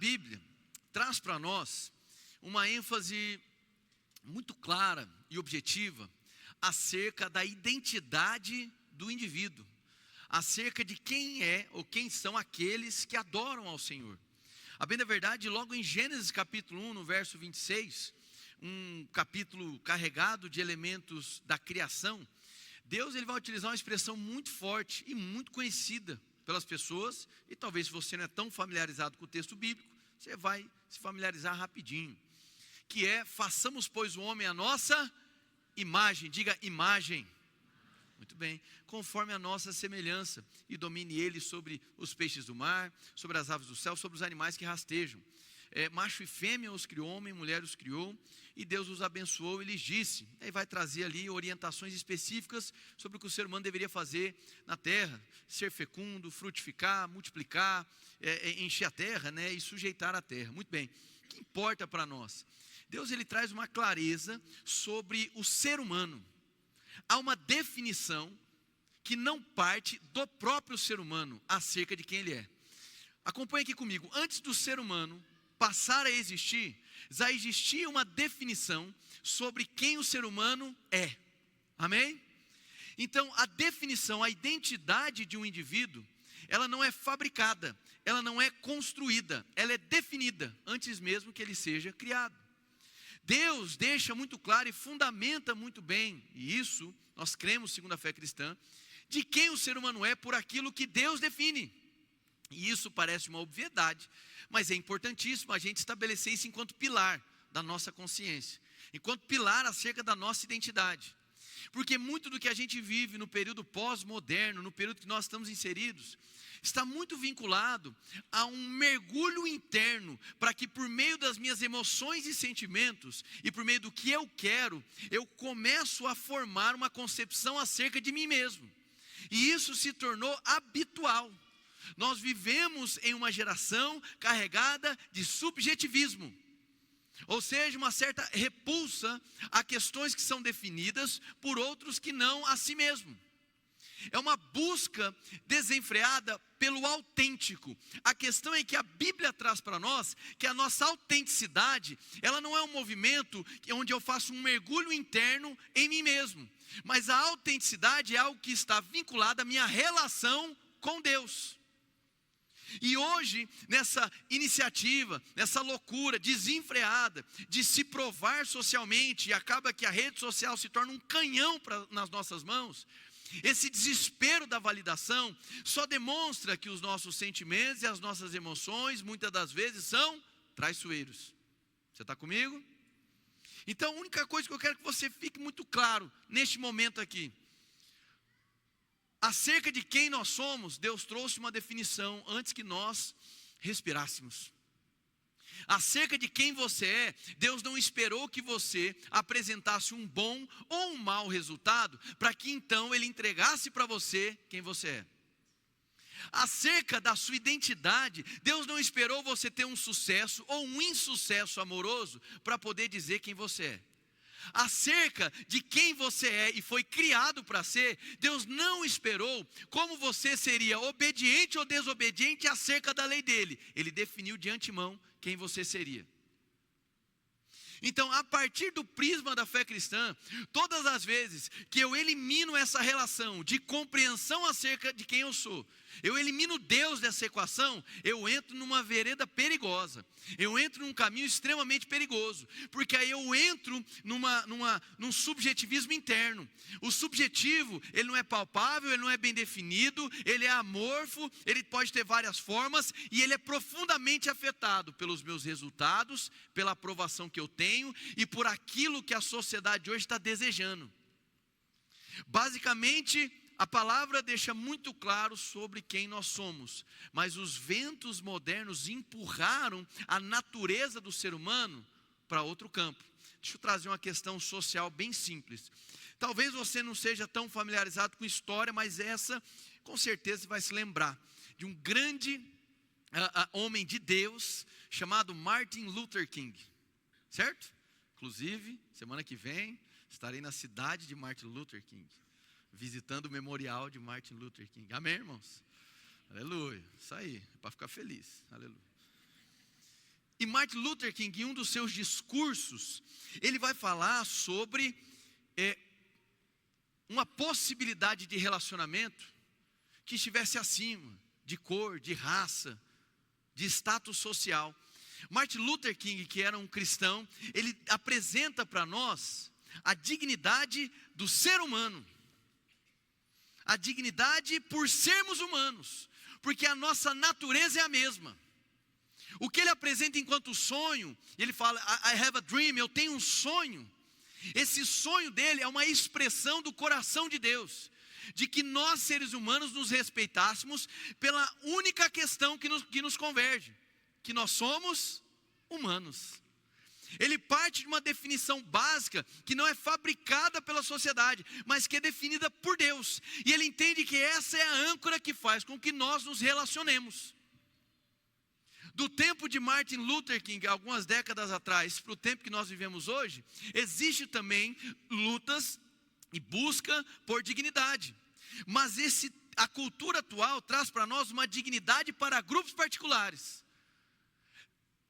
Bíblia traz para nós uma ênfase muito clara e objetiva acerca da identidade do indivíduo, acerca de quem é ou quem são aqueles que adoram ao Senhor. A bem da verdade, logo em Gênesis capítulo 1, no verso 26, um capítulo carregado de elementos da criação, Deus ele vai utilizar uma expressão muito forte e muito conhecida pelas pessoas, e talvez se você não é tão familiarizado com o texto bíblico, você vai se familiarizar rapidinho, que é: façamos pois o homem a nossa imagem. Diga imagem. Muito bem, conforme a nossa semelhança, e domine ele sobre os peixes do mar, sobre as aves do céu, sobre os animais que rastejam. Macho e fêmea os criou, homem e mulher os criou, e Deus os abençoou e lhes disse. Aí vai trazer ali orientações específicas sobre o que o ser humano deveria fazer na terra: ser fecundo, frutificar, multiplicar, encher a terra, né, e sujeitar a terra. Muito bem, o que importa para nós? Deus ele traz uma clareza sobre o ser humano. Há uma definição que não parte do próprio ser humano acerca de quem ele é. Acompanhe aqui comigo. Antes do ser humano passar a existir, já existia uma definição sobre quem o ser humano é. Amém? Então, a definição, a identidade de um indivíduo, ela não é fabricada, ela não é construída, ela é definida antes mesmo que ele seja criado. Deus deixa muito claro e fundamenta muito bem, e isso nós cremos segundo a fé cristã, de quem o ser humano é por aquilo que Deus define. E isso parece uma obviedade, mas é importantíssimo a gente estabelecer isso enquanto pilar da nossa consciência, enquanto pilar acerca da nossa identidade. Porque muito do que a gente vive no período pós-moderno, no período que nós estamos inseridos, está muito vinculado a um mergulho interno, para que por meio das minhas emoções e sentimentos, e por meio do que eu quero, eu começo a formar uma concepção acerca de mim mesmo. E isso se tornou habitual. Nós vivemos em uma geração carregada de subjetivismo, ou seja, uma certa repulsa a questões que são definidas por outros que não a si mesmo. É uma busca desenfreada pelo autêntico. A questão é que a Bíblia traz para nós que a nossa autenticidade, ela não é um movimento onde eu faço um mergulho interno em mim mesmo, mas a autenticidade é algo que está vinculado à minha relação com Deus. E hoje, nessa iniciativa, nessa loucura desenfreada de se provar socialmente, e acaba que a rede social se torna um canhão nas nossas mãos, esse desespero da validação só demonstra que os nossos sentimentos e as nossas emoções, muitas das vezes, são traiçoeiros. Você está comigo? Então, a única coisa que eu quero que você fique muito claro neste momento aqui, acerca de quem nós somos, Deus trouxe uma definição antes que nós respirássemos. Acerca de quem você é, Deus não esperou que você apresentasse um bom ou um mau resultado, para que então Ele entregasse para você quem você é. Acerca da sua identidade, Deus não esperou você ter um sucesso ou um insucesso amoroso, para poder dizer quem você é. Acerca de quem você é e foi criado para ser, Deus não esperou como você seria obediente ou desobediente acerca da lei dele. Ele definiu de antemão quem você seria. Então, a partir do prisma da fé cristã, todas as vezes que eu elimino essa relação de compreensão acerca de quem eu sou, eu elimino Deus dessa equação, eu entro numa vereda perigosa, eu entro num caminho extremamente perigoso, porque aí eu entro num subjetivismo interno. O subjetivo, ele não é palpável, ele não é bem definido, ele é amorfo, ele pode ter várias formas, e ele é profundamente afetado pelos meus resultados, pela aprovação que eu tenho, e por aquilo que a sociedade hoje está desejando. Basicamente, a palavra deixa muito claro sobre quem nós somos, mas os ventos modernos empurraram a natureza do ser humano para outro campo. Deixa eu trazer uma questão social bem simples. Talvez você não seja tão familiarizado com história, mas essa, com certeza, vai se lembrar de um grande homem de Deus, chamado Martin Luther King, certo? Inclusive, semana que vem, estarei na cidade de Martin Luther King, visitando o memorial de Martin Luther King. Amém, irmãos? Aleluia. Isso aí, para ficar feliz. Aleluia. E Martin Luther King, em um dos seus discursos, ele vai falar sobre uma possibilidade de relacionamento que estivesse acima de cor, de raça, de status social. Martin Luther King, que era um cristão, ele apresenta para nós a dignidade do ser humano. A dignidade por sermos humanos, porque a nossa natureza é a mesma. O que ele apresenta enquanto sonho, ele fala, I have a dream, eu tenho um sonho. Esse sonho dele é uma expressão do coração de Deus, de que nós seres humanos nos respeitássemos pela única questão que nos converge, que nós somos humanos. Ele parte de uma definição básica que não é fabricada pela sociedade, mas que é definida por Deus. E ele entende que essa é a âncora que faz com que nós nos relacionemos. Do tempo de Martin Luther King, algumas décadas atrás, para o tempo que nós vivemos hoje, existe também lutas e busca por dignidade. Mas a cultura atual traz para nós uma dignidade para grupos particulares.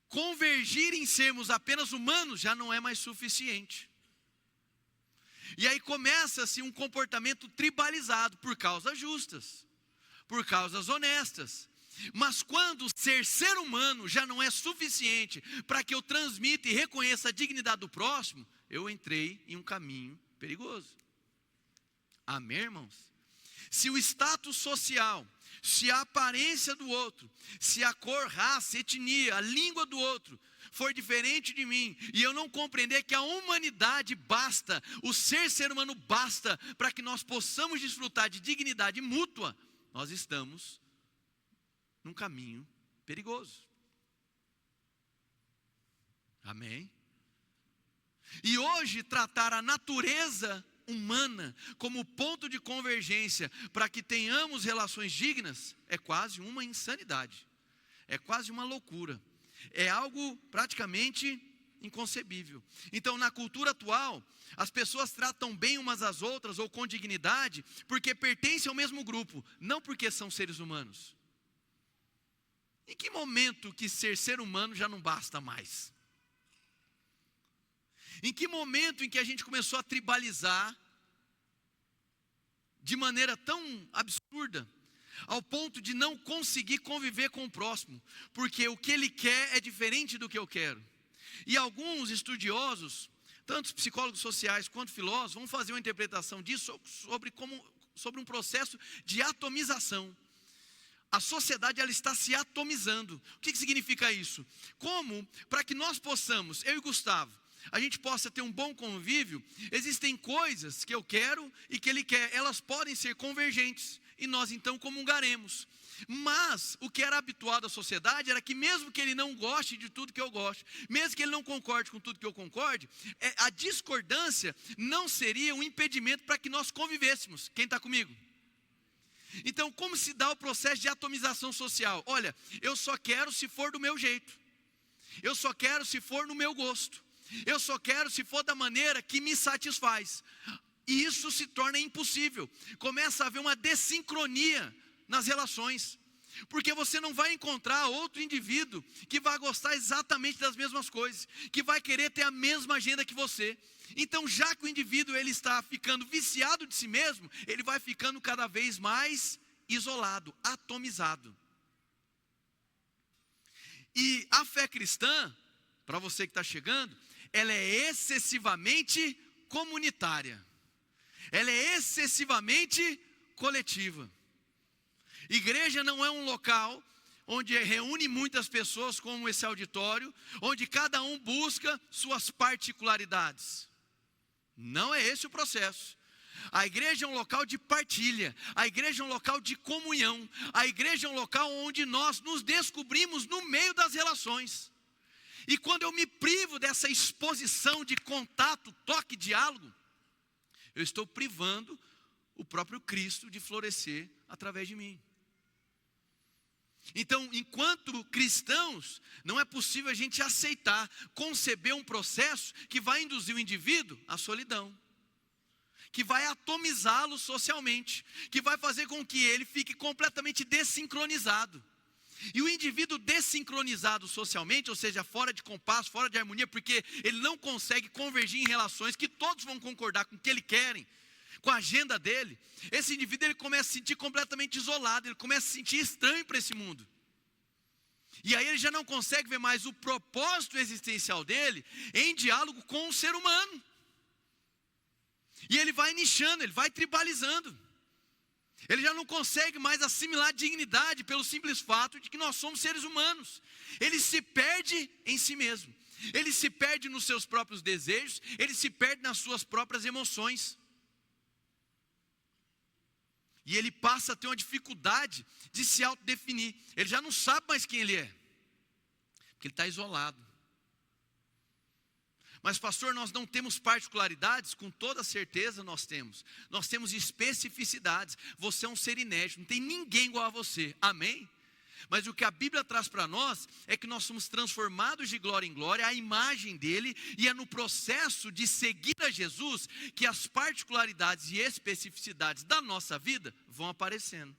Convergir em sermos apenas humanos já não é mais suficiente. E aí começa-se um comportamento tribalizado por causas justas, por causas honestas. Mas quando ser humano já não é suficiente para que eu transmita e reconheça a dignidade do próximo, eu entrei em um caminho perigoso. Amém, irmãos? Se o status social, se a aparência do outro, se a cor, raça, etnia, a língua do outro for diferente de mim, e eu não compreender que a humanidade basta, o ser humano basta, para que nós possamos desfrutar de dignidade mútua, nós estamos num caminho perigoso. Amém? E hoje tratar a natureza humana como ponto de convergência para que tenhamos relações dignas é quase uma insanidade, é quase uma loucura, é algo praticamente inconcebível. Então, na cultura atual, as pessoas tratam bem umas às outras ou com dignidade porque pertencem ao mesmo grupo, não porque são seres humanos. Em que momento que ser humano já não basta mais? Em que momento em que a gente começou a tribalizar de maneira tão absurda, ao ponto de não conseguir conviver com o próximo, porque o que ele quer é diferente do que eu quero. E alguns estudiosos, tanto psicólogos sociais quanto filósofos, vão fazer uma interpretação disso sobre um processo de atomização. A sociedade ela está se atomizando. O que significa isso? Como, para que nós possamos, eu e Gustavo, a gente possa ter um bom convívio, existem coisas que eu quero e que ele quer, elas podem ser convergentes, e nós então comungaremos. Mas o que era habitual da sociedade era que mesmo que ele não goste de tudo que eu gosto, mesmo que ele não concorde com tudo que eu concorde, a discordância não seria um impedimento para que nós convivêssemos. Quem está comigo? Então, como se dá o processo de atomização social? Olha, eu só quero se for do meu jeito, eu só quero se for no meu gosto, eu só quero se for da maneira que me satisfaz. E isso se torna impossível, começa a haver uma dessincronia nas relações, porque você não vai encontrar outro indivíduo que vai gostar exatamente das mesmas coisas, que vai querer ter a mesma agenda que você. Então, já que o indivíduo ele está ficando viciado de si mesmo, ele vai ficando cada vez mais isolado, atomizado. E a fé cristã, para você que está chegando, ela é excessivamente comunitária, ela é excessivamente coletiva. Igreja não é um local onde reúne muitas pessoas como esse auditório, onde cada um busca suas particularidades. Não é esse o processo. A igreja é um local de partilha, a igreja é um local de comunhão, a igreja é um local onde nós nos descobrimos no meio das relações. E quando eu me privo dessa exposição de contato, toque, diálogo, eu estou privando o próprio Cristo de florescer através de mim. Então, enquanto cristãos, não é possível a gente aceitar, conceber um processo que vai induzir o indivíduo à solidão, que vai atomizá-lo socialmente, que vai fazer com que ele fique completamente desincronizado. E o indivíduo desincronizado socialmente, ou seja, fora de compasso, fora de harmonia, porque ele não consegue convergir em relações que todos vão concordar com o que ele querem, com a agenda dele, esse indivíduo ele começa a se sentir completamente isolado, ele começa a se sentir estranho para esse mundo. E aí ele já não consegue ver mais o propósito existencial dele em diálogo com o ser humano. E ele vai nichando, ele vai tribalizando. Ele já não consegue mais assimilar dignidade pelo simples fato de que nós somos seres humanos. Ele se perde em si mesmo. Ele se perde nos seus próprios desejos, ele se perde nas suas próprias emoções. E ele passa a ter uma dificuldade de se autodefinir. Ele já não sabe mais quem ele é, porque ele está isolado. Mas pastor, nós não temos particularidades? Com toda certeza nós temos. Nós temos especificidades. Você é um ser inédito, não tem ninguém igual a você, amém? Mas o que a Bíblia traz para nós é que nós somos transformados de glória em glória, à imagem dele, e é no processo de seguir a Jesus que as particularidades e especificidades da nossa vida vão aparecendo.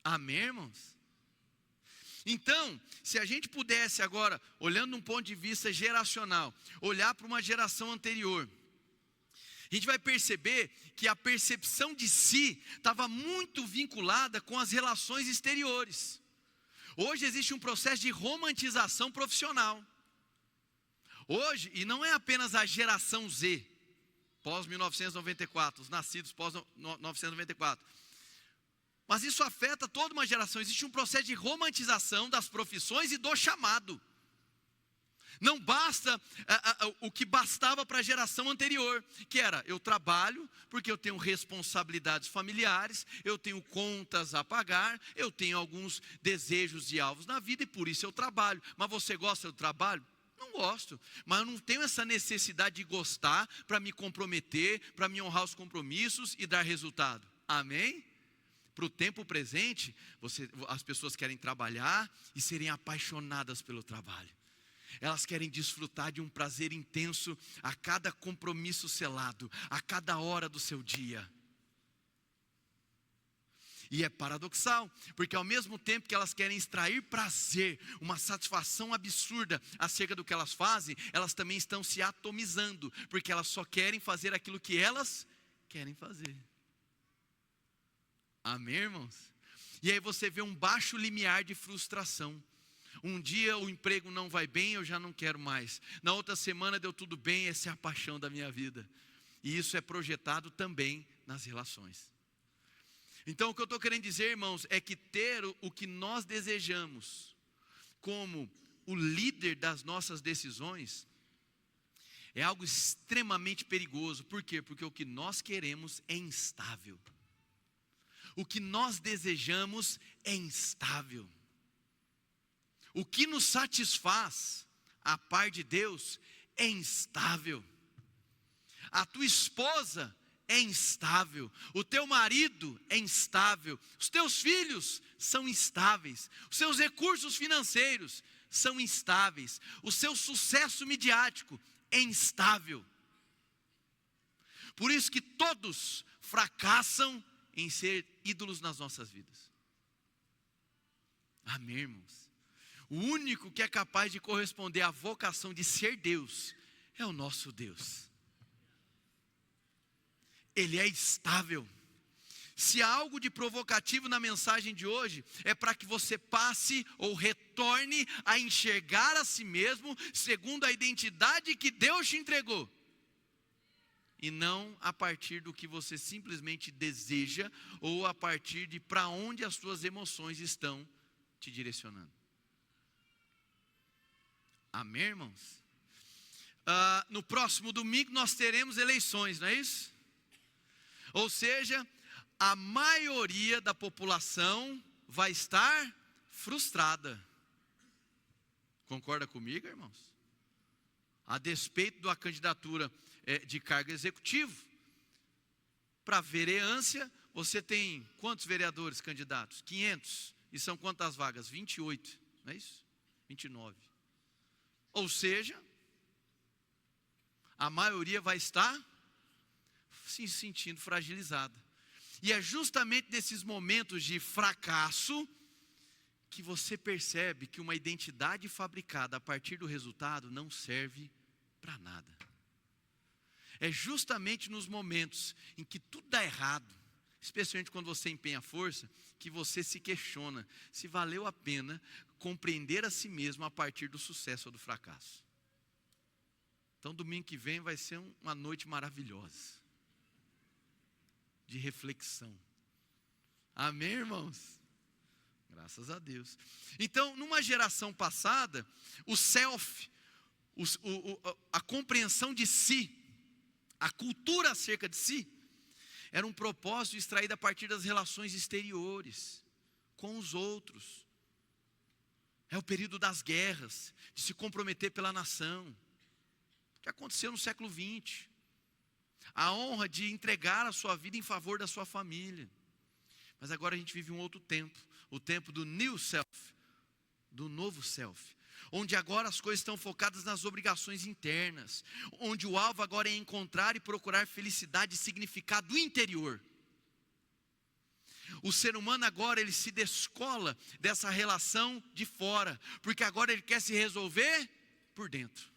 Amém, irmãos? Então, se a gente pudesse agora, olhando de um ponto de vista geracional, olhar para uma geração anterior, a gente vai perceber que a percepção de si estava muito vinculada com as relações exteriores. Hoje existe um processo de romantização profissional. Hoje, e não é apenas a geração Z, pós-1994, os nascidos pós-1994, mas isso afeta toda uma geração. Existe um processo de romantização das profissões e do chamado. Não basta o que bastava para a geração anterior, que era: eu trabalho porque eu tenho responsabilidades familiares, eu tenho contas a pagar, eu tenho alguns desejos e alvos na vida e por isso eu trabalho. Mas você gosta do trabalho? Não gosto, mas eu não tenho essa necessidade de gostar para me comprometer, para me honrar os compromissos e dar resultado. Amém? Para o tempo presente, as pessoas querem trabalhar e serem apaixonadas pelo trabalho. Elas querem desfrutar de um prazer intenso a cada compromisso selado, a cada hora do seu dia. E é paradoxal, porque ao mesmo tempo que elas querem extrair prazer, uma satisfação absurda acerca do que elas fazem, elas também estão se atomizando, porque elas só querem fazer aquilo que elas querem fazer. Amém, irmãos? E aí você vê um baixo limiar de frustração. Um dia o emprego não vai bem, eu já não quero mais. Na outra semana deu tudo bem, essa é a paixão da minha vida. E isso é projetado também nas relações. Então o que eu estou querendo dizer, irmãos, é que ter o que nós desejamos como o líder das nossas decisões é algo extremamente perigoso. Por quê? Porque o que nós queremos é instável. O que nós desejamos é instável. O que nos satisfaz, a par de Deus, é instável. A tua esposa é instável. O teu marido é instável. Os teus filhos são instáveis. Os seus recursos financeiros são instáveis. O seu sucesso midiático é instável. Por isso que todos fracassam em ser ídolos nas nossas vidas. Amém, irmãos? O único que é capaz de corresponder à vocação de ser Deus é o nosso Deus. Ele é estável. Se há algo de provocativo na mensagem de hoje, é para que você passe ou retorne a enxergar a si mesmo segundo a identidade que Deus te entregou. E não a partir do que você simplesmente deseja ou a partir de para onde as suas emoções estão te direcionando. Amém, irmãos? No próximo domingo nós teremos eleições, não é isso? Ou seja, a maioria da população vai estar frustrada. Concorda comigo, irmãos? A despeito da candidatura de cargo executivo, para vereância, você tem quantos vereadores candidatos? 500. E são quantas vagas? 28, não é isso? 29. Ou seja, a maioria vai estar se sentindo fragilizada. E é justamente nesses momentos de fracasso que você percebe que uma identidade fabricada a partir do resultado não serve para nada. É justamente nos momentos em que tudo dá errado, especialmente quando você empenha força, que você se questiona se valeu a pena compreender a si mesmo a partir do sucesso ou do fracasso. Então domingo que vem vai ser uma noite maravilhosa, de reflexão. Amém, irmãos? Graças a Deus. Então, numa geração passada, o self, a compreensão de si, a cultura acerca de si, era um propósito extraído a partir das relações exteriores, com os outros. É o período das guerras, de se comprometer pela nação, que aconteceu no século XX. A honra de entregar a sua vida em favor da sua família. Mas agora a gente vive um outro tempo, o tempo do new self, do novo self, onde agora as coisas estão focadas nas obrigações internas, onde o alvo agora é encontrar e procurar felicidade e significado do interior. O ser humano agora ele se descola dessa relação de fora, porque agora ele quer se resolver por dentro.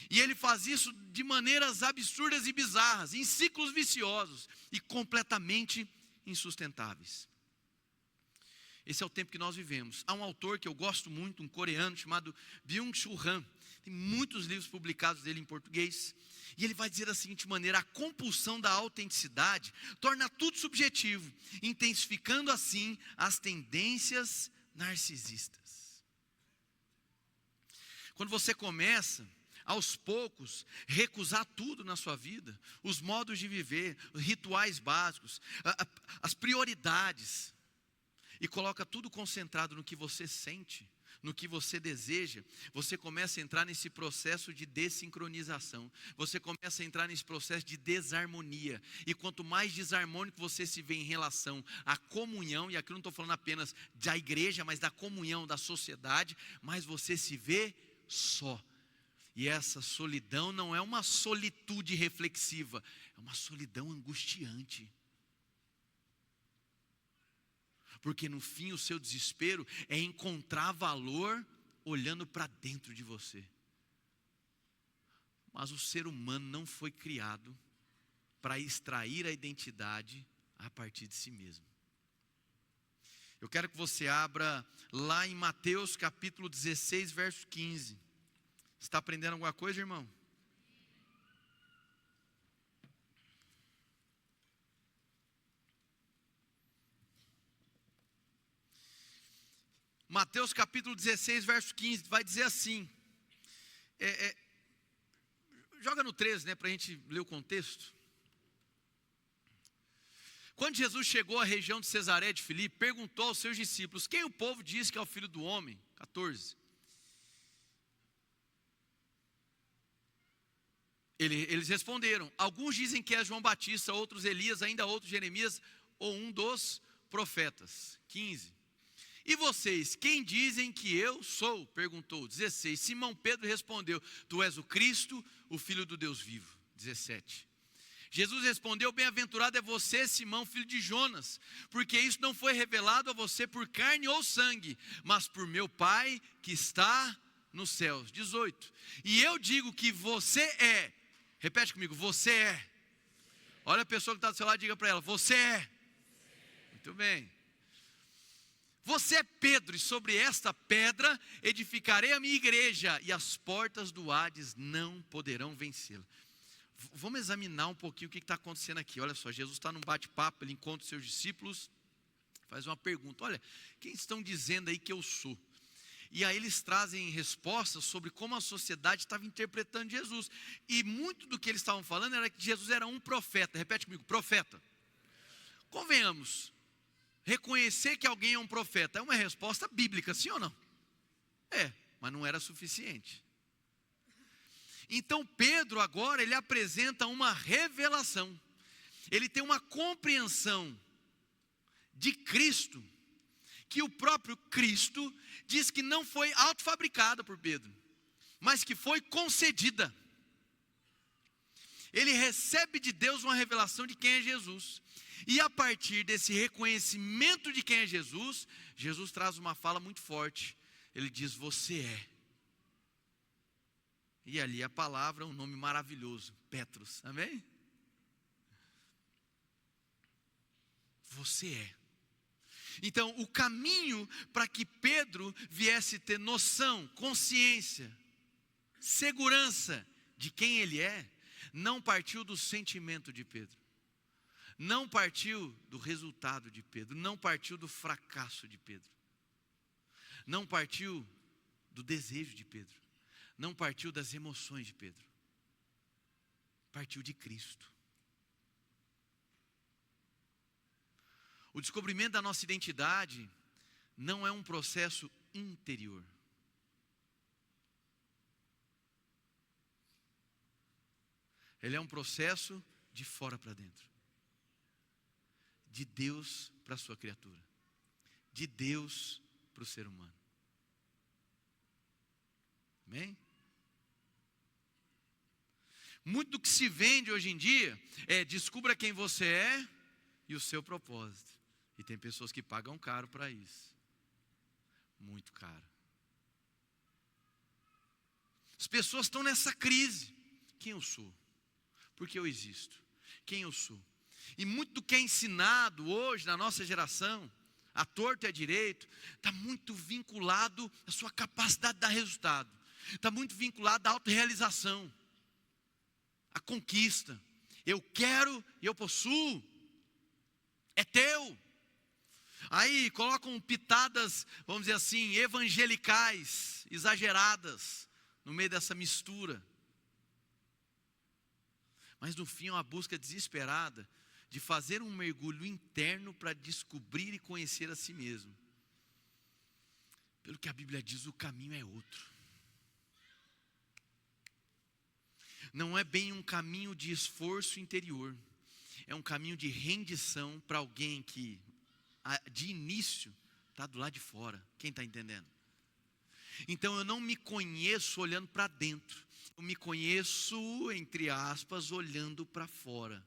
E ele faz isso de maneiras absurdas e bizarras, em ciclos viciosos e completamente insustentáveis. Esse é o tempo que nós vivemos. Há um autor que eu gosto muito, um coreano chamado Byung-Chul Han. Tem muitos livros publicados dele em português. E ele vai dizer da seguinte maneira: a compulsão da autenticidade torna tudo subjetivo, intensificando assim as tendências narcisistas. Quando você começa, aos poucos, recusar tudo na sua vida, os modos de viver, os rituais básicos, as prioridades, e coloca tudo concentrado no que você sente, no que você deseja, você começa a entrar nesse processo de desincronização, você começa a entrar nesse processo de desarmonia, e quanto mais desarmônico você se vê em relação à comunhão, e aqui eu não estou falando apenas da igreja, mas da comunhão, da sociedade, mais você se vê só. E essa solidão não é uma solitude reflexiva, é uma solidão angustiante. Porque no fim o seu desespero é encontrar valor olhando para dentro de você. Mas o ser humano não foi criado para extrair a identidade a partir de si mesmo. Eu quero que você abra lá em Mateus capítulo 16, verso 15. Está aprendendo alguma coisa, irmão? Mateus capítulo 16, verso 15, vai dizer assim, joga no 13, para a gente ler o contexto. Quando Jesus chegou à região de Cesaré de Filipe, perguntou aos seus discípulos: quem o povo diz que é o Filho do Homem? 14. Eles responderam: alguns dizem que é João Batista, outros Elias, ainda outros Jeremias, ou um dos profetas. 15. E vocês, quem dizem que eu sou? Perguntou. 16. Simão Pedro respondeu: tu és o Cristo, o Filho do Deus vivo. 17. Jesus respondeu: bem-aventurado é você, Simão, filho de Jonas, porque isso não foi revelado a você por carne ou sangue, mas por meu Pai que está nos céus. 18. E eu digo que você é, repete comigo, você é. Olha a pessoa que está do seu lado e diga para ela: você é. Muito bem. Você é Pedro, e sobre esta pedra edificarei a minha igreja, e as portas do Hades não poderão vencê-la. Vamos examinar um pouquinho o que está acontecendo aqui. Olha só, Jesus está num bate-papo, ele encontra os seus discípulos, faz uma pergunta: olha, quem estão dizendo aí que eu sou? E aí eles trazem respostas sobre como a sociedade estava interpretando Jesus. E muito do que eles estavam falando era que Jesus era um profeta. Repete comigo: profeta. Convenhamos, reconhecer que alguém é um profeta é uma resposta bíblica, sim ou não? É, mas não era suficiente. Então Pedro agora ele apresenta uma revelação. Ele tem uma compreensão de Cristo, que o próprio Cristo diz que não foi autofabricada por Pedro, mas que foi concedida. Ele recebe de Deus uma revelação de quem é Jesus. E a partir desse reconhecimento de quem é Jesus, Jesus traz uma fala muito forte. Ele diz: você é. E ali a palavra, um nome maravilhoso, Petros, amém? Você é. Então, o caminho para que Pedro viesse ter noção, consciência, segurança de quem ele é, não partiu do sentimento de Pedro, não partiu do resultado de Pedro, não partiu do fracasso de Pedro, não partiu do desejo de Pedro, não partiu das emoções de Pedro, partiu de Cristo. O descobrimento da nossa identidade não é um processo interior. Ele é um processo de fora para dentro. De Deus para a sua criatura. De Deus para o ser humano. Amém? Muito do que se vende hoje em dia é: descubra quem você é e o seu propósito. E tem pessoas que pagam caro para isso. Muito caro. As pessoas estão nessa crise. Quem eu sou? Por que eu existo? Quem eu sou? E muito do que é ensinado hoje na nossa geração, à torto e à direito, está muito vinculado à sua capacidade de dar resultado. Está muito vinculado à autorrealização, à conquista. Eu quero e eu possuo. É teu. Aí colocam pitadas, vamos dizer assim, evangelicais, exageradas, no meio dessa mistura. Mas no fim é uma busca desesperada de fazer um mergulho interno para descobrir e conhecer a si mesmo. Pelo que a Bíblia diz, o caminho é outro. Não é bem um caminho de esforço interior. É um caminho de rendição para alguém que, de início, está do lado de fora. Quem está entendendo? Então eu não me conheço olhando para dentro. Eu me conheço, entre aspas, olhando para fora.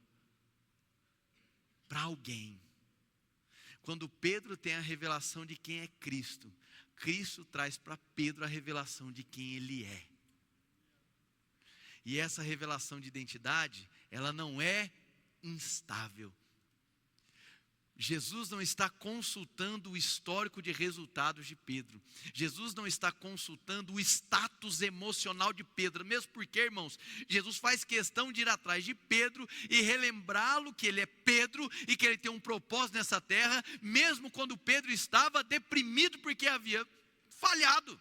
Para alguém. Quando Pedro tem a revelação de quem é Cristo, Cristo traz para Pedro a revelação de quem ele é. E essa revelação de identidade, ela não é instável. Jesus não está consultando o histórico de resultados de Pedro. Jesus não está consultando o status emocional de Pedro. Mesmo porque, irmãos, Jesus faz questão de ir atrás de Pedro e relembrá-lo que ele é Pedro e que ele tem um propósito nessa terra, mesmo quando Pedro estava deprimido porque havia falhado.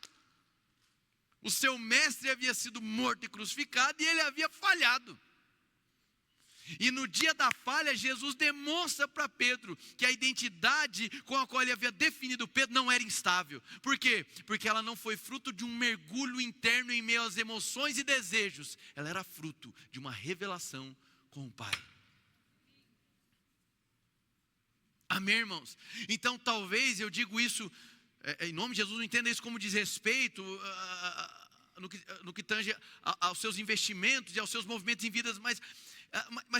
O seu mestre havia sido morto e crucificado e ele havia falhado. E no dia da falha, Jesus demonstra para Pedro que a identidade com a qual ele havia definido Pedro não era instável. Por quê? Porque ela não foi fruto de um mergulho interno em meio às emoções e desejos. Ela era fruto de uma revelação com o Pai. Amém, irmãos? Então talvez eu digo isso, em nome de Jesus, não entenda isso como desrespeito no que tange aos seus investimentos e aos seus movimentos em vidas, mas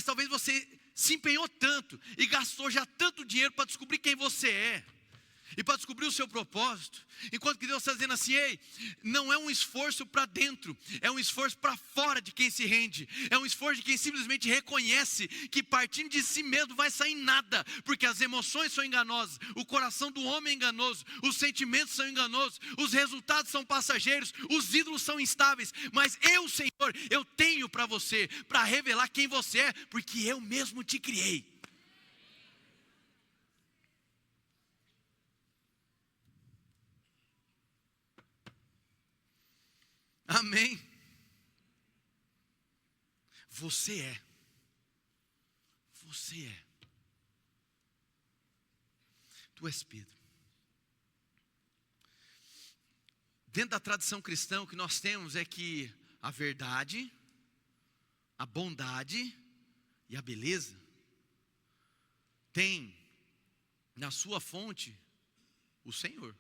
talvez você se empenhou tanto e gastou já tanto dinheiro para descobrir quem você é e para descobrir o seu propósito, enquanto que Deus está dizendo assim: ei, não é um esforço para dentro, é um esforço para fora de quem se rende, é um esforço de quem simplesmente reconhece que partindo de si mesmo vai sair nada, porque as emoções são enganosas, o coração do homem é enganoso, os sentimentos são enganosos, os resultados são passageiros, os ídolos são instáveis, mas eu, Senhor, eu tenho para você, para revelar quem você é, porque eu mesmo te criei. Amém. Você é. Você é. Tu és Pedro. Dentro da tradição cristã, o que nós temos é que a verdade, a bondade e a beleza tem na sua fonte o Senhor.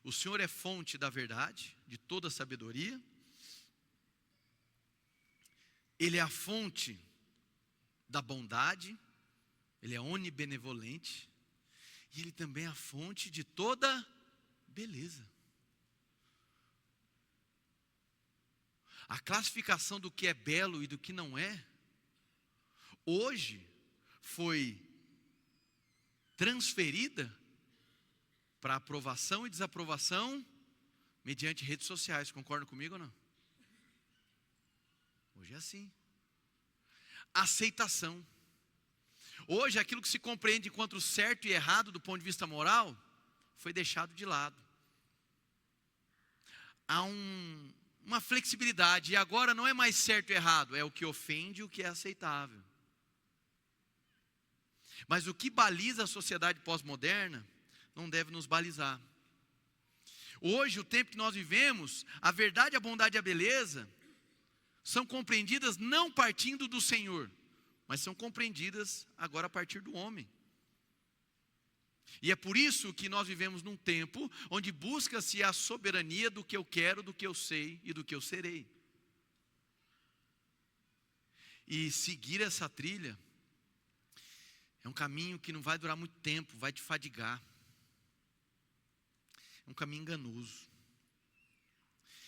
O Senhor é fonte da verdade, de toda a sabedoria. Ele é a fonte da bondade, Ele é onibenevolente. E Ele também é a fonte de toda beleza. A classificação do que é belo e do que não é, hoje foi transferida para aprovação e desaprovação mediante redes sociais. Concordam comigo ou não? Hoje é assim. Aceitação. Hoje aquilo que se compreende enquanto certo e errado do ponto de vista moral foi deixado de lado. Há uma flexibilidade, e agora não é mais certo e errado, é o que ofende e o que é aceitável. Mas o que baliza a sociedade pós-moderna não deve nos balizar. Hoje, o tempo que nós vivemos, a verdade, a bondade e a beleza são compreendidas não partindo do Senhor, mas são compreendidas agora a partir do homem. E é por isso que nós vivemos num tempo onde busca-se a soberania do que eu quero, do que eu sei e do que eu serei. E seguir essa trilha é um caminho que não vai durar muito tempo, vai te fadigar. É um caminho enganoso.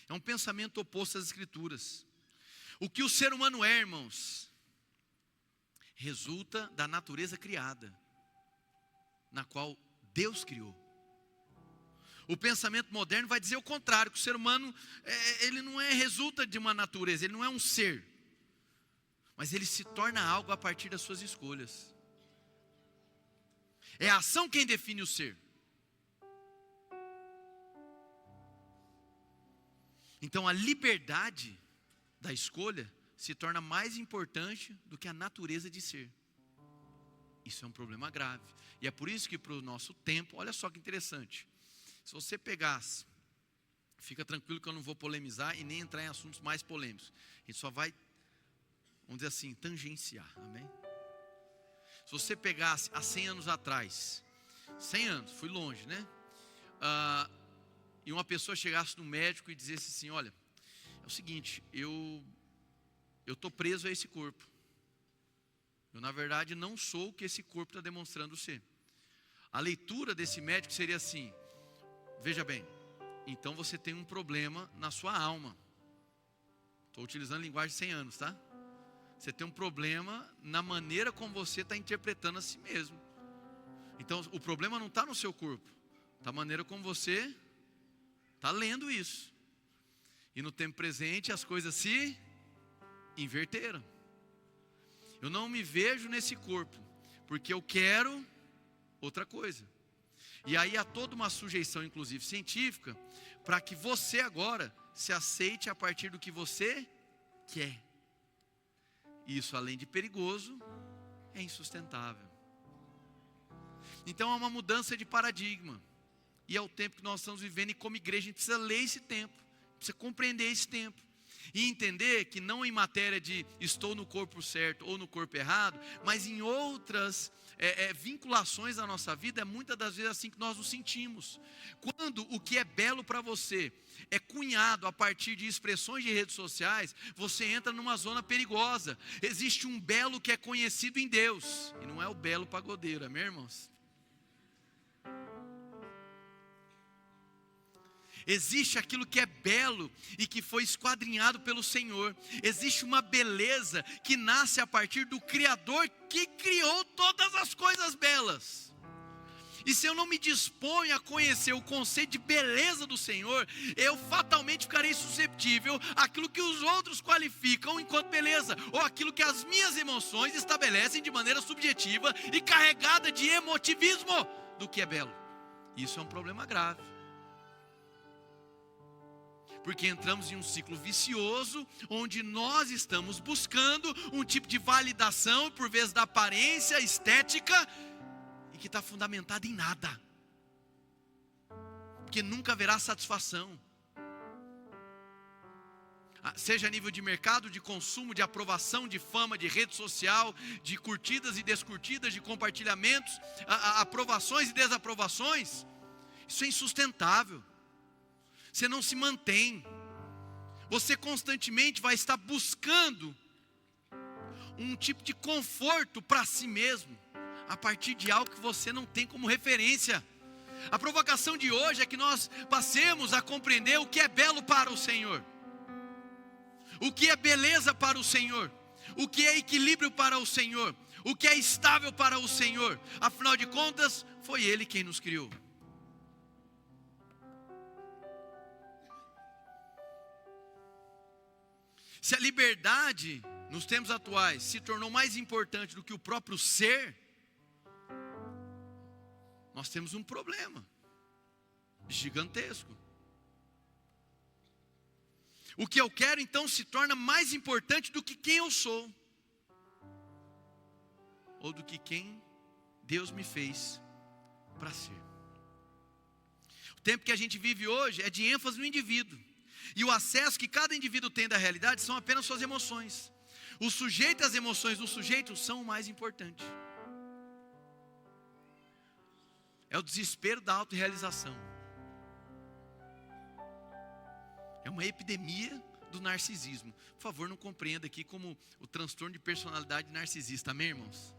É um pensamento oposto às Escrituras. O que o ser humano é, irmãos, resulta da natureza criada, na qual Deus criou. O pensamento moderno vai dizer o contrário, que o ser humano, ele não resulta de uma natureza, ele não é um ser, mas ele se torna algo a partir das suas escolhas. É a ação quem define o ser. Então a liberdade da escolha se torna mais importante do que a natureza de ser. Isso é um problema grave. E é por isso que para o nosso tempo, olha só que interessante. Se você pegasse, fica tranquilo que eu não vou polemizar e nem entrar em assuntos mais polêmicos. A gente só vai, vamos dizer assim, tangenciar, amém? Se você pegasse há 100 anos atrás, 100 anos, fui longe, né? E uma pessoa chegasse no médico e dissesse assim, olha, é o seguinte, eu estou preso a esse corpo. Eu, na verdade, não sou o que esse corpo está demonstrando ser. A leitura desse médico seria assim, veja bem, então você tem um problema na sua alma. Estou utilizando linguagem de 100 anos, tá? Você tem um problema na maneira como você está interpretando a si mesmo. Então, o problema não está no seu corpo, está na maneira como você está lendo isso. E no tempo presente as coisas se inverteram. Eu não me vejo nesse corpo, porque eu quero outra coisa. E aí há toda uma sujeição, inclusive científica, para que você agora se aceite a partir do que você quer. Isso, além de perigoso, é insustentável. Então há uma mudança de paradigma. E é o tempo que nós estamos vivendo, e como igreja a gente precisa ler esse tempo, precisa compreender esse tempo. E entender que não em matéria de estou no corpo certo ou no corpo errado, mas em outras vinculações da nossa vida, é muitas das vezes assim que nós nos sentimos. Quando o que é belo para você é cunhado a partir de expressões de redes sociais, você entra numa zona perigosa. Existe um belo que é conhecido em Deus, e não é o belo pagodeiro, amém, irmãos? Existe aquilo que é belo e que foi esquadrinhado pelo Senhor. Existe uma beleza que nasce a partir do Criador que criou todas as coisas belas. E se eu não me disponho a conhecer o conceito de beleza do Senhor, eu fatalmente ficarei susceptível àquilo que os outros qualificam enquanto beleza, ou aquilo que as minhas emoções estabelecem de maneira subjetiva e carregada de emotivismo do que é belo. Isso é um problema grave. Porque entramos em um ciclo vicioso, onde nós estamos buscando um tipo de validação, por vezes da aparência estética, e que está fundamentado em nada. Porque nunca haverá satisfação. Seja a nível de mercado, de consumo, de aprovação, de fama, de rede social, de curtidas e descurtidas, de compartilhamentos, aprovações e desaprovações. Isso é insustentável. Você não se mantém. Você constantemente vai estar buscando um tipo de conforto para si mesmo, a partir de algo que você não tem como referência. A provocação de hoje é que nós passemos a compreender o que é belo para o Senhor, o que é beleza para o Senhor, o que é equilíbrio para o Senhor, o que é estável para o Senhor. Afinal de contas, foi Ele quem nos criou. Se a liberdade nos tempos atuais se tornou mais importante do que o próprio ser, nós temos um problema gigantesco. O que eu quero então se torna mais importante do que quem eu sou, ou do que quem Deus me fez para ser. O tempo que a gente vive hoje é de ênfase no indivíduo, e o acesso que cada indivíduo tem da realidade são apenas suas emoções. O sujeito e as emoções do sujeito são o mais importante. É o desespero da autorrealização. É uma epidemia do narcisismo. Por favor, não compreenda aqui como o transtorno de personalidade narcisista, amém, irmãos?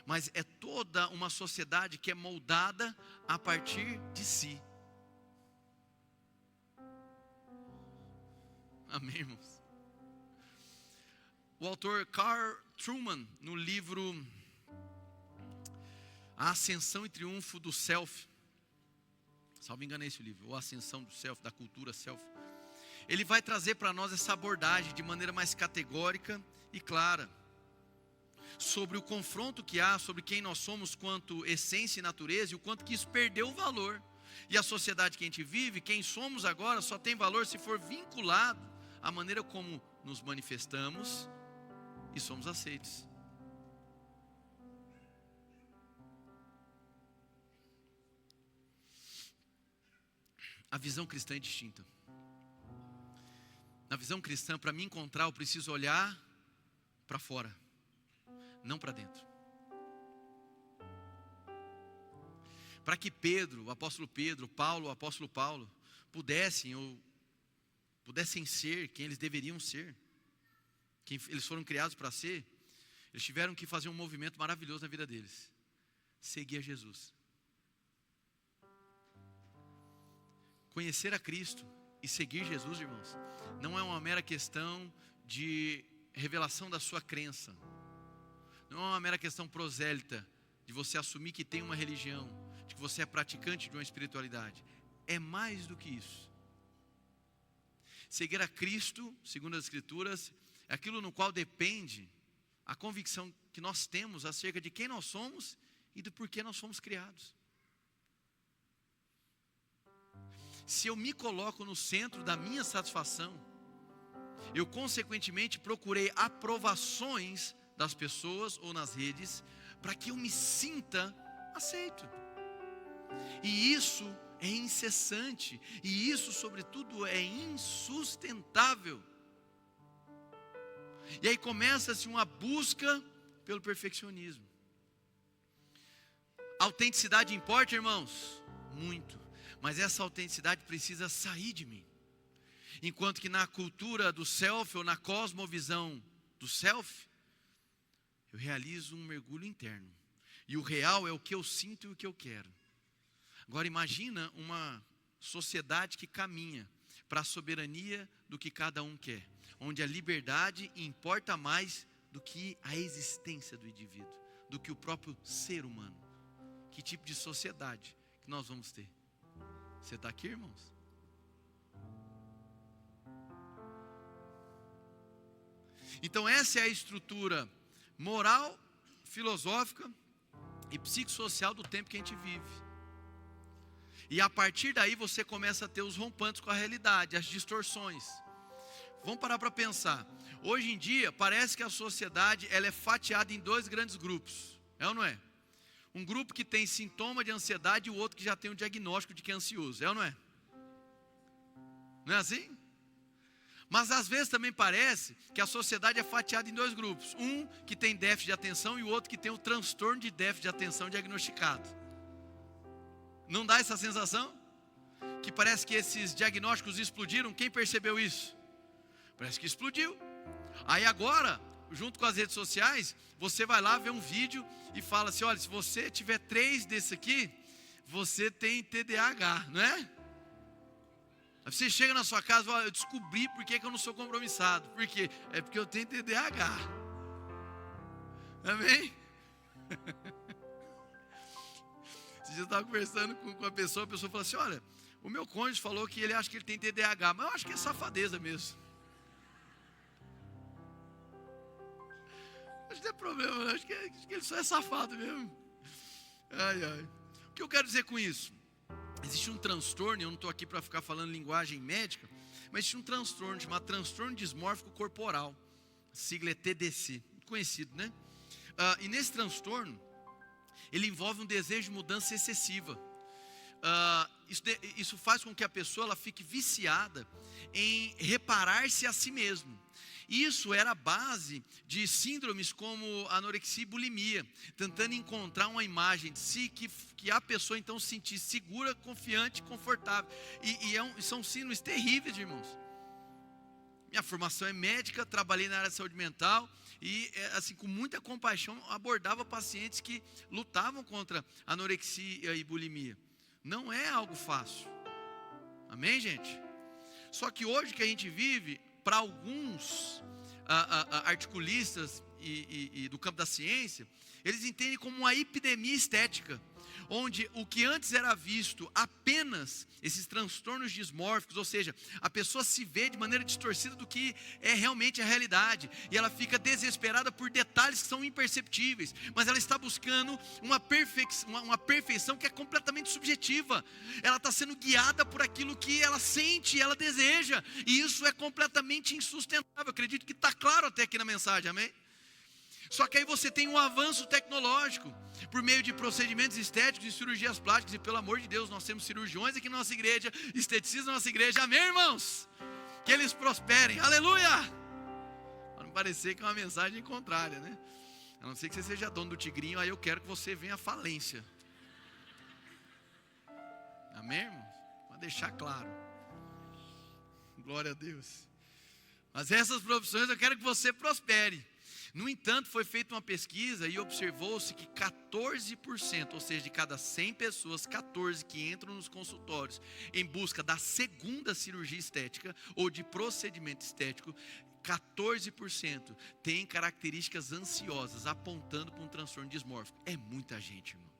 Mas é toda uma sociedade que é moldada a partir de si. Amém, irmãos? O autor Carl Truman, no livro A Ascensão e Triunfo do Self, salvo engano é esse o livro, ou A Ascensão do Self, da cultura Self, ele vai trazer para nós essa abordagem de maneira mais categórica e clara, sobre o confronto que há, sobre quem nós somos quanto essência e natureza, e o quanto que isso perdeu o valor. E a sociedade que a gente vive, quem somos agora, só tem valor se for vinculado à maneira como nos manifestamos e somos aceitos. A visão cristã é distinta. Na visão cristã, para me encontrar, eu preciso olhar para fora, não para dentro. Para que Pedro, o apóstolo Pedro, Paulo, o apóstolo Paulo, pudessem ser quem eles deveriam ser, quem eles foram criados para ser, eles tiveram que fazer um movimento maravilhoso na vida deles: seguir a Jesus. Conhecer a Cristo e seguir Jesus, irmãos, não é uma mera questão de revelação da sua crença, não é uma mera questão prosélita, de você assumir que tem uma religião, de que você é praticante de uma espiritualidade. É mais do que isso. Seguir a Cristo, segundo as Escrituras, é aquilo no qual depende a convicção que nós temos acerca de quem nós somos e do porquê nós fomos criados. Se eu me coloco no centro da minha satisfação, eu consequentemente procurei aprovações das pessoas ou nas redes para que eu me sinta aceito. E isso é incessante, e isso sobretudo é insustentável. E aí começa-se uma busca pelo perfeccionismo. A autenticidade importa, irmãos? Muito. Mas essa autenticidade precisa sair de mim. Enquanto que na cultura do self, ou na cosmovisão do self, eu realizo um mergulho interno. E o real é o que eu sinto e o que eu quero. Agora imagina uma sociedade que caminha para a soberania do que cada um quer, onde a liberdade importa mais do que a existência do indivíduo, do que o próprio ser humano. Que tipo de sociedade que nós vamos ter? Você está aqui, irmãos? Então essa é a estrutura moral, filosófica e psicossocial do tempo que a gente vive. E a partir daí você começa a ter os rompantes com a realidade, as distorções. Vamos parar para pensar. Hoje em dia parece que a sociedade ela é fatiada em dois grandes grupos. É ou não é? Um grupo que tem sintoma de ansiedade e o outro que já tem o diagnóstico de que é ansioso. É ou não é? Não é assim? Mas às vezes também parece que a sociedade é fatiada em dois grupos. Um que tem déficit de atenção e o outro que tem o transtorno de déficit de atenção diagnosticado. Não dá essa sensação? Que parece que esses diagnósticos explodiram. Quem percebeu isso? Parece que explodiu. Aí agora junto com as redes sociais, você vai lá ver um vídeo e fala assim, olha, se você tiver 3 desse aqui, você tem TDAH, não é? Aí você chega na sua casa e fala, eu descobri por que eu não sou compromissado. Por quê? É porque eu tenho TDAH. Amém? Esse dia eu estava conversando com a pessoa falou assim, olha, o meu cônjuge falou que ele acha que ele tem TDAH, mas eu acho que é safadeza mesmo. Acho que não é problema, acho que ele só é safado mesmo. Ai, ai. O que eu quero dizer com isso? Existe um transtorno, eu não estou aqui para ficar falando linguagem médica, mas existe um transtorno chamado transtorno dismórfico corporal. A sigla é TDC, conhecido, né? E nesse transtorno, ele envolve um desejo de mudança excessiva. Isso faz com que a pessoa ela fique viciada em reparar-se a si mesmo. Isso era a base de síndromes como anorexia e bulimia, tentando encontrar uma imagem de si que a pessoa então se sentisse segura, confiante, confortável. São síndromes terríveis, irmãos. Minha formação é médica, trabalhei na área de saúde mental e, assim, com muita compaixão, abordava pacientes que lutavam contra anorexia e bulimia. Não é algo fácil. Amém, gente? Só que hoje que a gente vive, para alguns articulistas e do campo da ciência, eles entendem como uma epidemia estética, onde o que antes era visto apenas esses transtornos dismórficos, ou seja, a pessoa se vê de maneira distorcida do que é realmente a realidade, e ela fica desesperada por detalhes que são imperceptíveis, mas ela está buscando uma perfeição que é completamente subjetiva. Ela está sendo guiada por aquilo que ela sente, ela deseja, e isso é completamente insustentável. Acredito que está claro até aqui na mensagem, amém? Só que aí você tem um avanço tecnológico, por meio de procedimentos estéticos e cirurgias plásticas, e pelo amor de Deus, nós temos cirurgiões aqui na nossa igreja, esteticistas na nossa igreja, amém, irmãos? Que eles prosperem, aleluia! Para não parecer que é uma mensagem contrária, né? A não ser que você seja dono do tigrinho, aí eu quero que você venha à falência. Amém, irmãos? Para deixar claro. Glória a Deus. Mas essas profissões eu quero que você prospere. No entanto, foi feita uma pesquisa e observou-se que 14%, ou seja, de cada 100 pessoas, 14 que entram nos consultórios em busca da segunda cirurgia estética ou de procedimento estético, 14% tem características ansiosas, apontando para um transtorno dismórfico. É muita gente, irmão.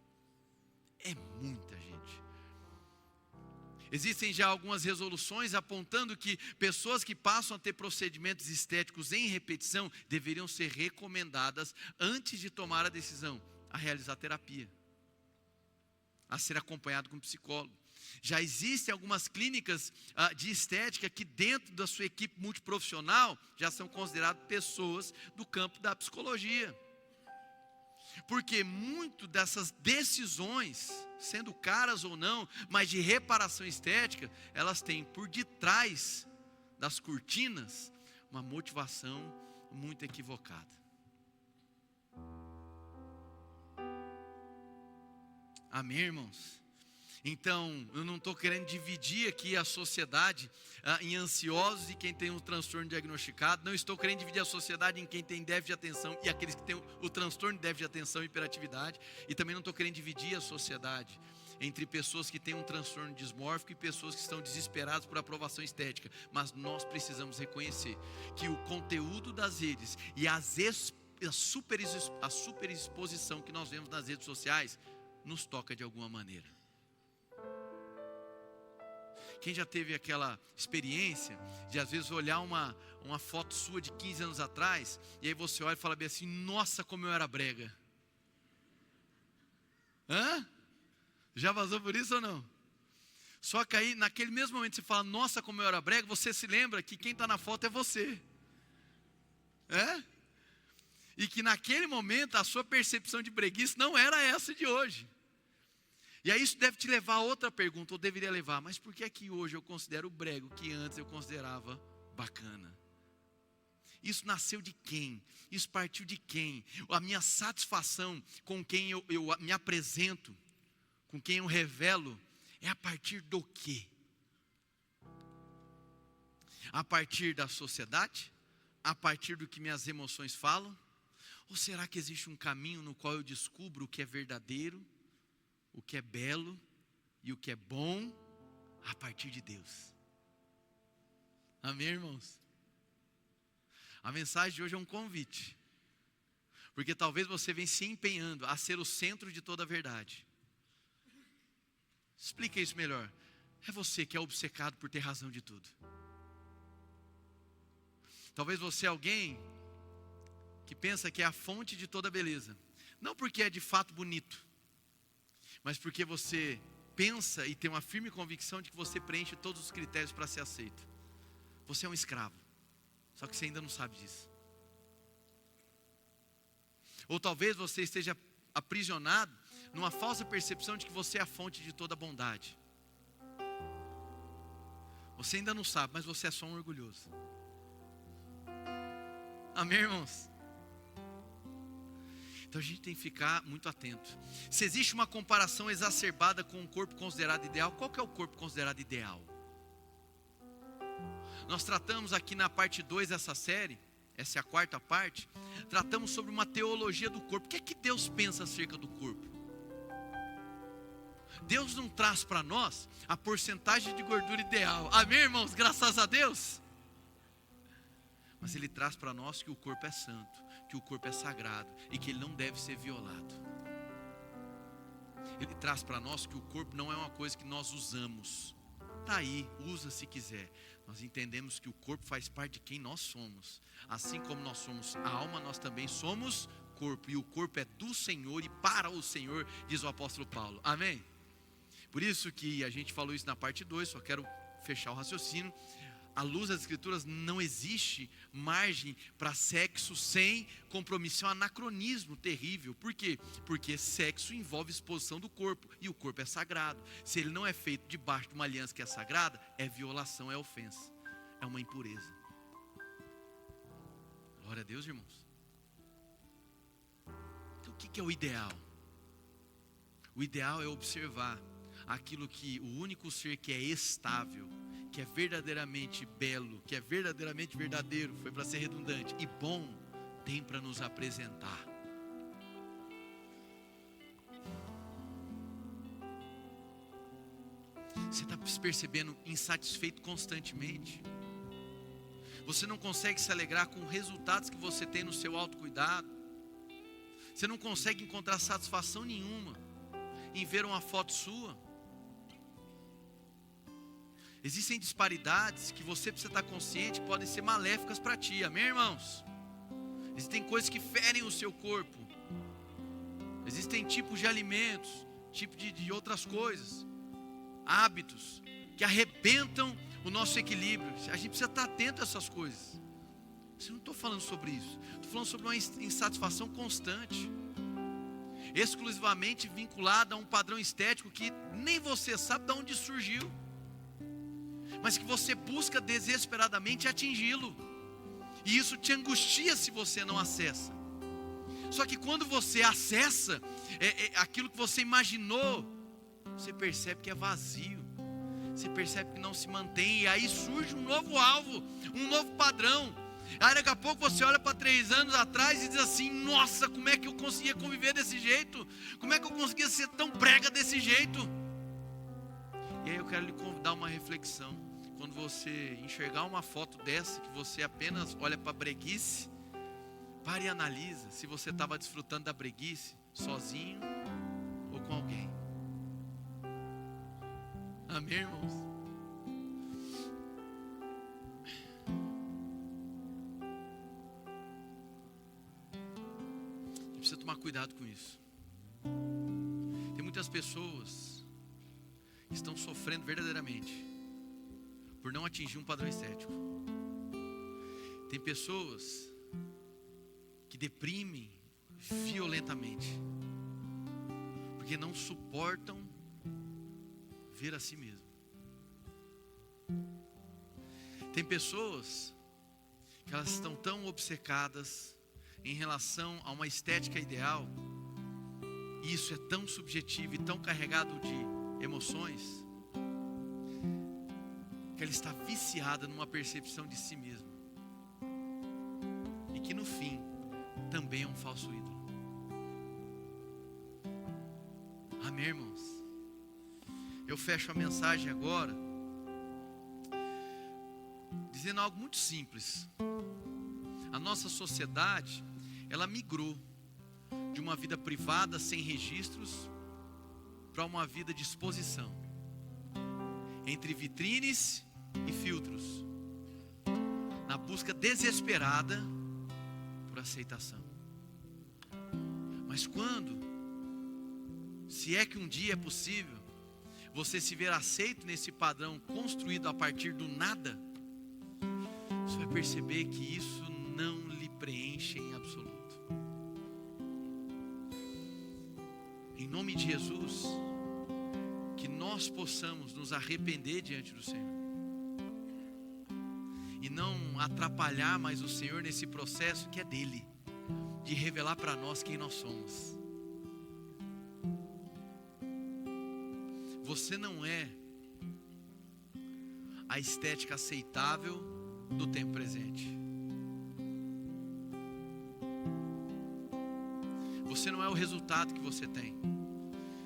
É muita gente. Existem já algumas resoluções apontando que pessoas que passam a ter procedimentos estéticos em repetição deveriam ser recomendadas, antes de tomar a decisão, a realizar terapia, a ser acompanhado com um psicólogo. Já existem algumas clínicas de estética que dentro da sua equipe multiprofissional já são consideradas pessoas do campo da psicologia. Porque muito dessas decisões, sendo caras ou não, mas de reparação estética, elas têm por detrás das cortinas uma motivação muito equivocada. Amém, irmãos? Então, eu não estou querendo dividir aqui a sociedade em ansiosos e quem tem um transtorno diagnosticado. Não estou querendo dividir a sociedade em quem tem déficit de atenção e aqueles que têm o transtorno de déficit de atenção e hiperatividade. E também não estou querendo dividir a sociedade entre pessoas que têm um transtorno dismórfico e pessoas que estão desesperadas por aprovação estética. Mas nós precisamos reconhecer que o conteúdo das redes e a superexposição que nós vemos nas redes sociais nos toca de alguma maneira. Quem já teve aquela experiência de às vezes olhar uma foto sua de 15 anos atrás, e aí você olha e fala bem assim, nossa, como eu era brega. Já vazou por isso ou não? Só que aí naquele mesmo momento você fala, nossa, como eu era brega, você se lembra que quem está na foto é você. E que naquele momento a sua percepção de breguice não era essa de hoje. E aí isso deve te levar a outra pergunta, ou deveria levar, mas por que é que hoje eu considero brega o que antes eu considerava bacana? Isso nasceu de quem? Isso partiu de quem? A minha satisfação com quem eu me apresento, com quem eu revelo, é a partir do quê? A partir da sociedade? a partir do que minhas emoções falam? Ou será que existe um caminho no qual eu descubro o que é verdadeiro, o que é belo e o que é bom a partir de Deus? Amém, irmãos? A mensagem de hoje é um convite, porque talvez você venha se empenhando a ser o centro de toda a verdade. Explica isso melhor. É você que é obcecado por ter razão de tudo. Talvez você é alguém que pensa que é a fonte de toda beleza. Não porque é de fato bonito, mas porque você pensa e tem uma firme convicção de que você preenche todos os critérios para ser aceito. Você é um escravo, só que você ainda não sabe disso. Ou talvez você esteja aprisionado numa falsa percepção de que você é a fonte de toda bondade. Você ainda não sabe, mas você é só um orgulhoso. Amém, irmãos? Então a gente tem que ficar muito atento. Se existe uma comparação exacerbada com um corpo considerado ideal, qual que é o corpo considerado ideal? Nós tratamos aqui na parte 2 dessa série, essa é a quarta parte, tratamos sobre uma teologia do corpo. O que é que Deus pensa acerca do corpo? Deus não traz para nós a porcentagem de gordura ideal. Amém, irmãos? Graças a Deus. Mas Ele traz para nós que o corpo é santo, que o corpo é sagrado e que ele não deve ser violado. Ele traz para nós que o corpo não é uma coisa que nós usamos. Está aí, usa se quiser. Nós entendemos que o corpo faz parte de quem nós somos. Assim como nós somos a alma, nós também somos corpo. E o corpo é do Senhor e para o Senhor, diz o apóstolo Paulo. Amém? Por isso que a gente falou isso na parte 2, só quero fechar o raciocínio. À luz das Escrituras, não existe margem para sexo sem compromisso. É um anacronismo terrível. Por quê? Porque sexo envolve exposição do corpo, e o corpo é sagrado. Se ele não é feito debaixo de uma aliança que é sagrada, é violação, é ofensa, é uma impureza. Glória a Deus, irmãos. Então o que é o ideal? O ideal é observar aquilo que o único ser que é estável, que é verdadeiramente belo, que é verdadeiramente verdadeiro, foi para ser redundante, e bom, tem para nos apresentar. Você está se percebendo insatisfeito constantemente? Você não consegue se alegrar com os resultados que você tem no seu autocuidado? Você não consegue encontrar satisfação nenhuma em ver uma foto sua? Existem disparidades que você precisa estar consciente que podem ser maléficas para ti, amém, irmãos? Existem coisas que ferem o seu corpo. Existem tipos de alimentos, tipos de outras coisas, hábitos que arrebentam o nosso equilíbrio. A gente precisa estar atento a essas coisas. Eu não estou falando sobre isso, estou falando sobre uma insatisfação constante, exclusivamente vinculada a um padrão estético que nem você sabe de onde surgiu, mas que você busca desesperadamente atingi-lo, e isso te angustia se você não acessa. Só que quando você acessa aquilo que você imaginou, você percebe que é vazio, você percebe que não se mantém, e aí surge um novo alvo, um novo padrão. Aí daqui a pouco você olha para 3 anos atrás e diz assim: nossa, como é que eu conseguia conviver desse jeito? Como é que eu conseguia ser tão brega desse jeito? E aí eu quero lhe convidar a uma reflexão. Quando você enxergar uma foto dessa, que você apenas olha para a breguice, pare e analisa se você estava desfrutando da breguice sozinho ou com alguém. Amém, irmãos? Precisa tomar cuidado com isso. Tem muitas pessoas que estão sofrendo verdadeiramente por não atingir um padrão estético. Tem pessoas que deprimem violentamente porque não suportam ver a si mesmo. Tem pessoas que elas estão tão obcecadas em relação a uma estética ideal, e isso é tão subjetivo e tão carregado de emoções, que ela está viciada numa percepção de si mesma. no fim também é um falso ídolo. Amém, irmãos? Eu fecho a mensagem agora dizendo algo muito simples. A nossa sociedade, ela migrou de uma vida privada sem registros para uma vida de exposição, entre vitrines e filtros, na busca desesperada por aceitação. Mas quando, se é que um dia é possível, você se ver aceito nesse padrão construído a partir do nada, você vai perceber que isso não lhe preenche em absoluto. Em nome de Jesus, que nós possamos nos arrepender diante do Senhor e não atrapalhar mais o Senhor nesse processo que é dele, de revelar para nós quem nós somos. Você não é a estética aceitável do tempo presente. Você não é o resultado que você tem.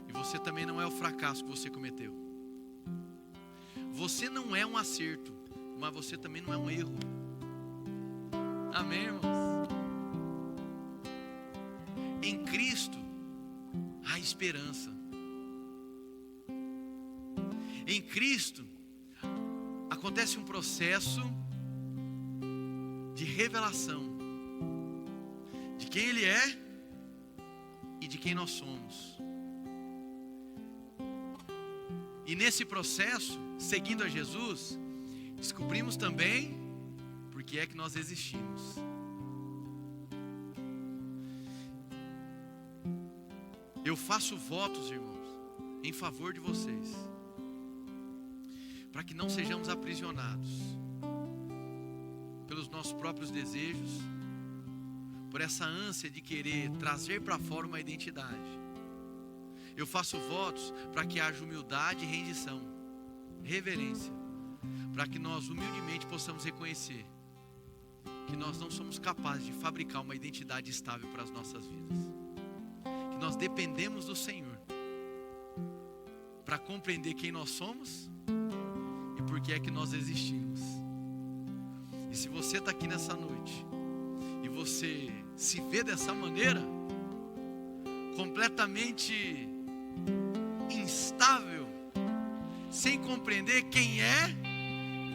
E você também não é o fracasso que você cometeu. Você não é um acerto, mas você também não é um erro. Amém, irmãos? Em Cristo há esperança. Em Cristo acontece um processo de revelação de quem Ele é e de quem nós somos. E nesse processo, seguindo a Jesus, descobrimos também por que é que nós existimos. Eu faço votos, irmãos, em favor de vocês, para que não sejamos aprisionados pelos nossos próprios desejos, por essa ânsia de querer trazer para fora uma identidade. Eu faço votos para que haja humildade e rendição, reverência, para que nós humildemente possamos reconhecer que nós não somos capazes de fabricar uma identidade estável para as nossas vidas, que nós dependemos do Senhor para compreender quem nós somos e por que é que nós existimos. E se você está aqui nessa noite e você se vê dessa maneira, completamente instável, sem compreender quem é,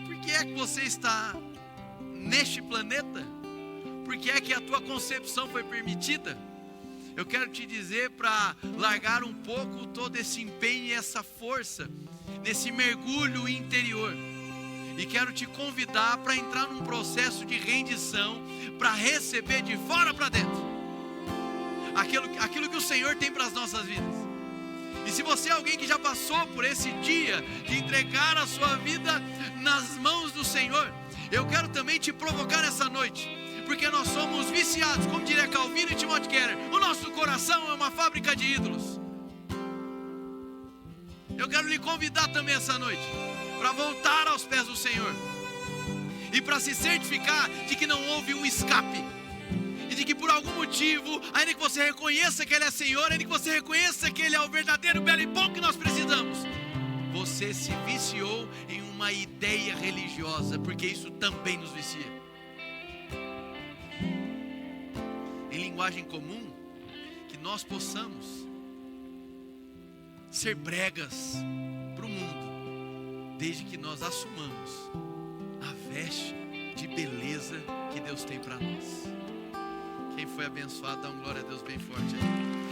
por que é que você está neste planeta, por que é que a tua concepção foi permitida, eu quero te dizer para largar um pouco todo esse empenho e essa força, nesse mergulho interior, e quero te convidar para entrar num processo de rendição, para receber de fora para dentro aquilo que o Senhor tem para as nossas vidas. E se você é alguém que já passou por esse dia de entregar a sua vida nas mãos do Senhor, eu quero também te provocar nessa noite, porque nós somos viciados, como diria Calvino e Timothy Keller, o nosso coração é uma fábrica de ídolos. Eu quero lhe convidar também essa noite para voltar aos pés do Senhor e para se certificar de que não houve um escape, e de que por algum motivo, ainda que você reconheça que Ele é Senhor, ainda que você reconheça que Ele é o verdadeiro belo e bom que nós precisamos, você se viciou em uma ideia religiosa, porque isso também nos vicia. Em linguagem comum, que nós possamos ser bregas para o mundo, desde que nós assumamos a veste de beleza que Deus tem para nós. Quem foi abençoado, dá uma glória a Deus bem forte aí.